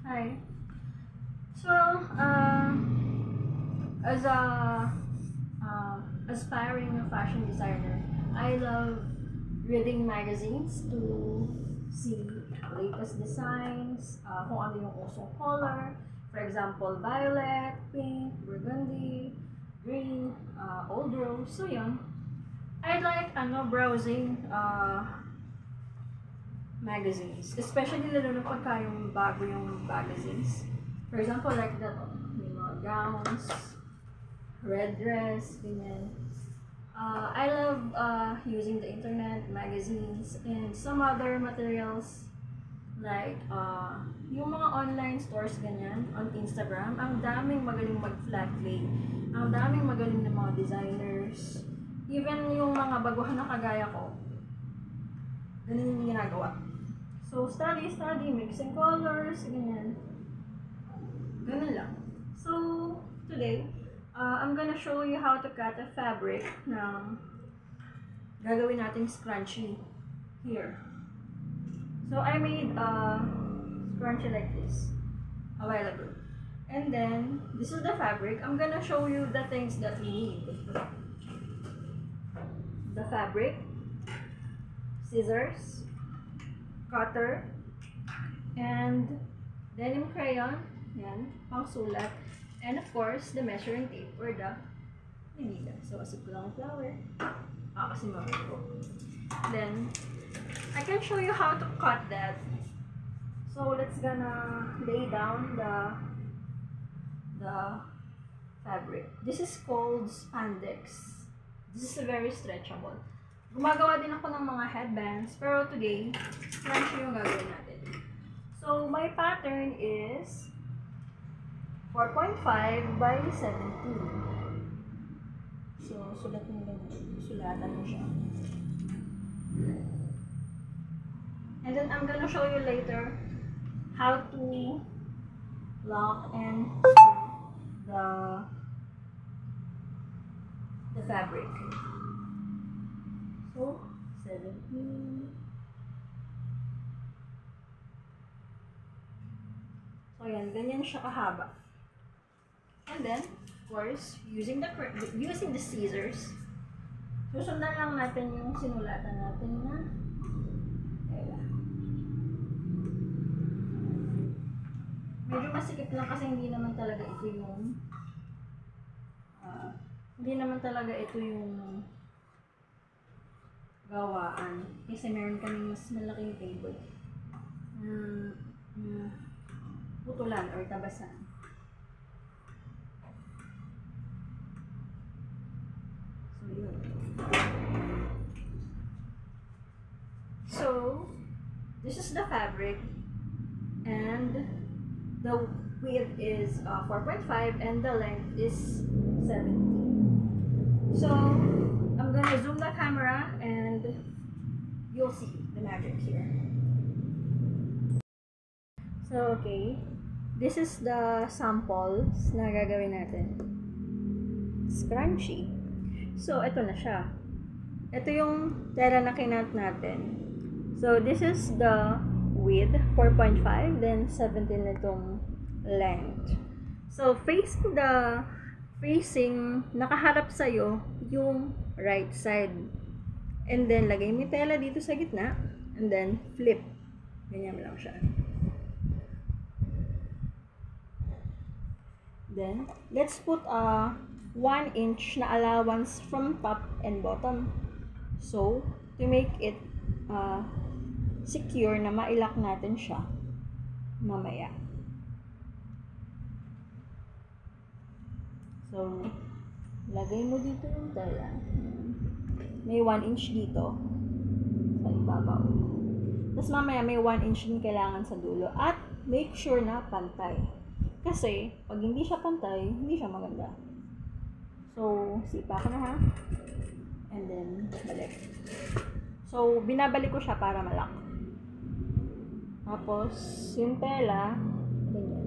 Hi. So, as a aspiring fashion designer, I love reading magazines to see latest designs, kung ano yung usong color. For example, violet, pink, burgundy, green, old rose. So, yun. I like browsing magazines. Especially lalo na pagka yung bago yung magazines. For example, like that, may mga gowns, red dress, ganyan. I love using the internet, magazines, and some other materials like yung mga online stores ganyan on Instagram. Ang daming magaling mag-flag lay. Ang daming magaling na mga designers. Even yung mga baguhan na kagaya ko, ganun yung ginagawa. So, study, mixing colors, ganyan. Ganun lang. So, today, I'm gonna show you how to cut a fabric ng gagawin nating scrunchie here. So, I made a scrunchie like this a while ago. And then, this is the fabric. I'm gonna show you the things that we need. The fabric, scissors, cutter, and denim crayon, yan, pang sulat, and of course, the measuring tape or the manila. So, asip ko lang ang flower. Kasi mabuko. Then, I can show you how to cut that. So, let's gonna lay down the fabric. This is called spandex. This is very stretchable. Gumagawa din ako ng mga headbands, pero today, scrunchie yung gagawin natin. So, my pattern is 4.5 by 17. So, sulatan mo siya. And then, I'm gonna show you later how to lock and sew the fabric. So, 17. So, yan. Ganyan siya kahaba. And then, of course, using the scissors, susundan lang natin yung sinulatan natin na tela. Medyo masikip lang kasi hindi naman talaga ito yung gawaan. Kasi meron kaming mas malaking table putulan or tabasan. So, yun. So, this is the fabric and the width is 4.5 and the length is 70. So, I'm gonna zoom the camera and you'll see the magic here. So, okay. This is the samples na gagawin natin. Scrunchie. So, ito na siya. Ito yung tela na kinat natin. So, this is the width, 4.5, then 17 itong length. So, facing, nakaharap sa'yo yung right side. And then, lagay mo yung tela dito sa gitna. And then, flip. Ganyan lang siya. Then, let's put a 1 inch na allowance from top and bottom. So, to make it secure na mailak natin siya mamaya. So, lagay mo dito yung tela. May 1 inch dito sa ibabaw. Tapos mamaya may 1 inch din kailangan sa dulo. At make sure na pantay. Kasi, pag hindi siya pantay, hindi siya maganda. So, sipa ko na ha. And then, balik. So, binabalik ko siya para malak. Tapos, yung tela, ganyan.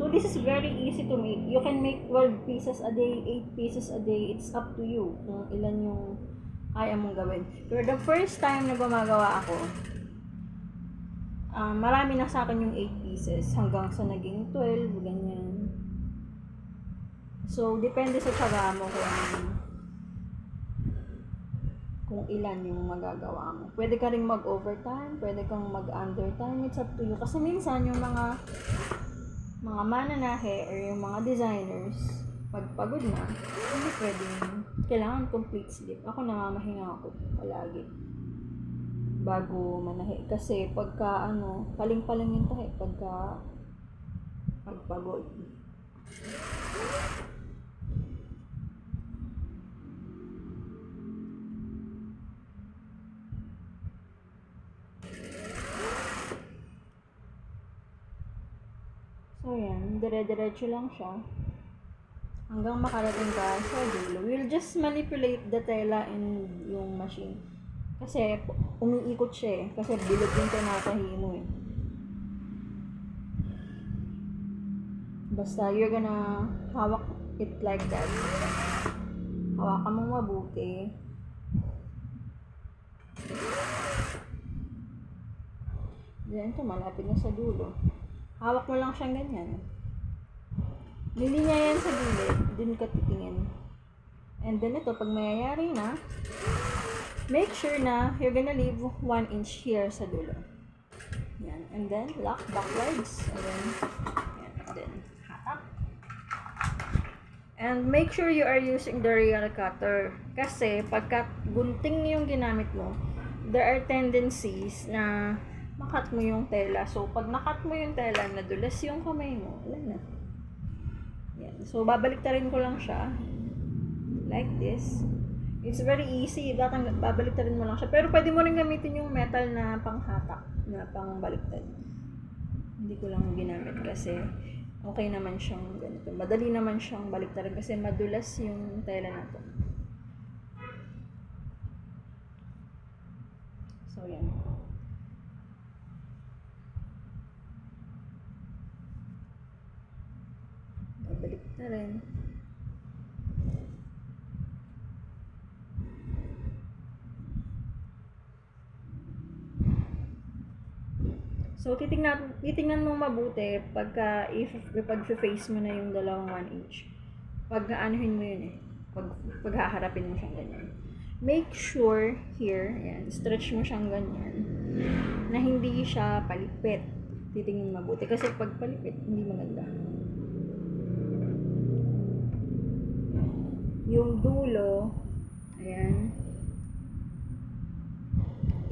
So, this is very easy to make. You can make 12 pieces a day, 8 pieces a day. It's up to you kung ilan yung kaya mong gawin. Pero the first time na gumagawa ako, marami na sa akin yung 8 pieces hanggang sa naging 12, ganyan. So, depende sa tsaga mo kung ilan yung magagawa mo. Pwede ka rin mag-overtime, pwede kang mag-undertime, it's up to you. Kasi minsan yung mga mananahe or yung mga designers, pag pagod na, hindi pwedeng, kailangan complete sleep. Ako namamahinga ako palagi bago manahe. Kasi pagka paling-paling yung tahe pagpagod. So yan, dire-diretso lang siya hanggang makarating ka sa dulo. We'll just manipulate the tela in yung machine. Kasi umiikot siya kasi bilog yung tinatahi mo Basta you're gonna hawak it like that. Hawakan mo mabuti. Diyan ito, malapit na sa dulo. Hawak mo lang siyang ganyan. Nilinya yan sa gilid, dun ka titingin. And then ito, pag mayayari na, make sure na you're gonna leave 1 inch here sa dulo. Yan. And then, lock backwards. And then, yan. And then, hatak. And make sure you are using the real cutter. Kasi, pagka gunting yung ginamit mo, there are tendencies na makat mo yung tela. So, pag nakat mo yung tela, nadulas yung kamay mo, wala na. Yan. So, babaliktarin ko lang siya. Like this. It's very easy. Babaliktarin mo lang siya. Pero pwede mo rin gamitin yung metal na panghatak, na pangbaliktad. Hindi ko lang ginamit kasi okay naman siyang ganito. Madali naman siyang baliktarin kasi madulas yung tela na to. So, yan. Babalik na rin. So, titingnan mo mabuti pagka pag-face mo na yung dalawang 1 inch. Pag aanuhin mo yun pag haharapin mo siyang ganyan. Make sure here, ayan, stretch mo siyang ganyan, na hindi siya palipit. Titingnan mabuti kasi pag palipit, hindi maganda. Yung dulo, ayan,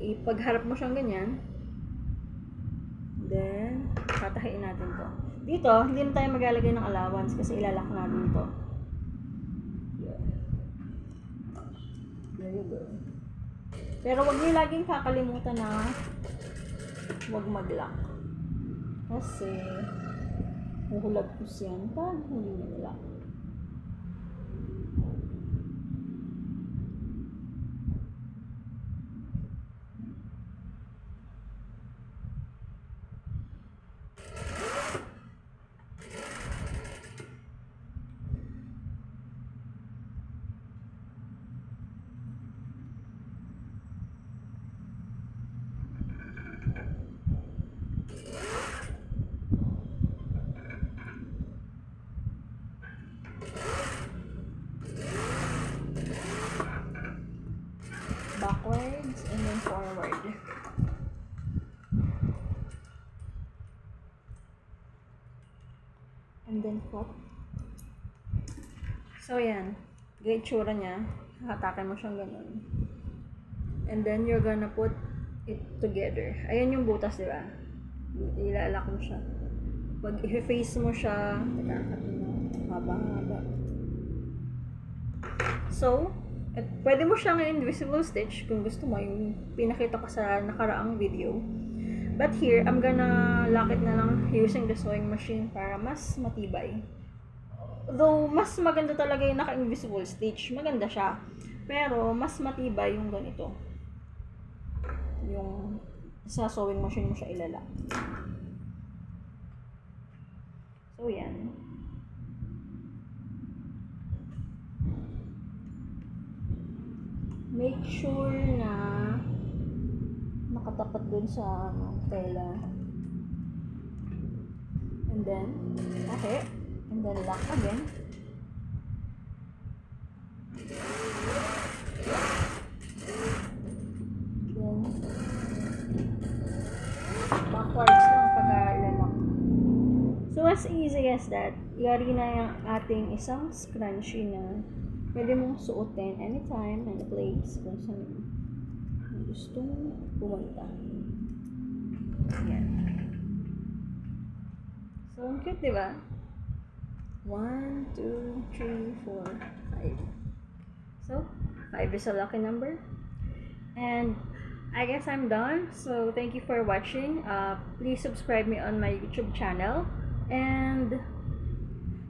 ipagharap mo siyang ganyan. Then, tatahiin natin to. Dito, hindi na tayo maglalagay ng allowance kasi ilalak natin to. There you go. Pero wag niyo laging kakalimutan na wag mag-lock. Kasi, huhulagpos yan pag hindi nila. Backwards and then forward. And then cut. So, yan. Gaya itsura niya. Hatakin mo siyang ganun. And then, you're gonna put it together. Ayan yung butas, di ba? Ilalak mo siya. Pag i-face mo siya, haba-haba. So, pwede mo siyang invisible stitch kung gusto mo, yung pinakita ko sa nakaraang video. But here, I'm gonna lock it na lang using the sewing machine para mas matibay. Though, mas maganda talaga yung naka-invisible stitch. Maganda siya. Pero, mas matibay yung ganito. Yung sa sewing machine mo siya ilala. So, yan. Make sure na nakatapat dun sa tela. and then tahi, and then lock again. Then backwards lang pag-lock. So as easy as that, yari na yung ating isang scrunchie na pwede mong suotin anytime, any place, kung saan gusto mong pumunta. Yan. So, ang cute, di ba? 1, 2, 3, 4, 5. So, 5 is a lucky number. And I guess I'm done. So, thank you for watching. Please subscribe me on my YouTube channel. And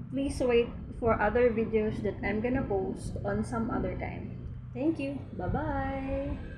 please wait for other videos that I'm gonna post on some other time. Thank you. Bye-bye.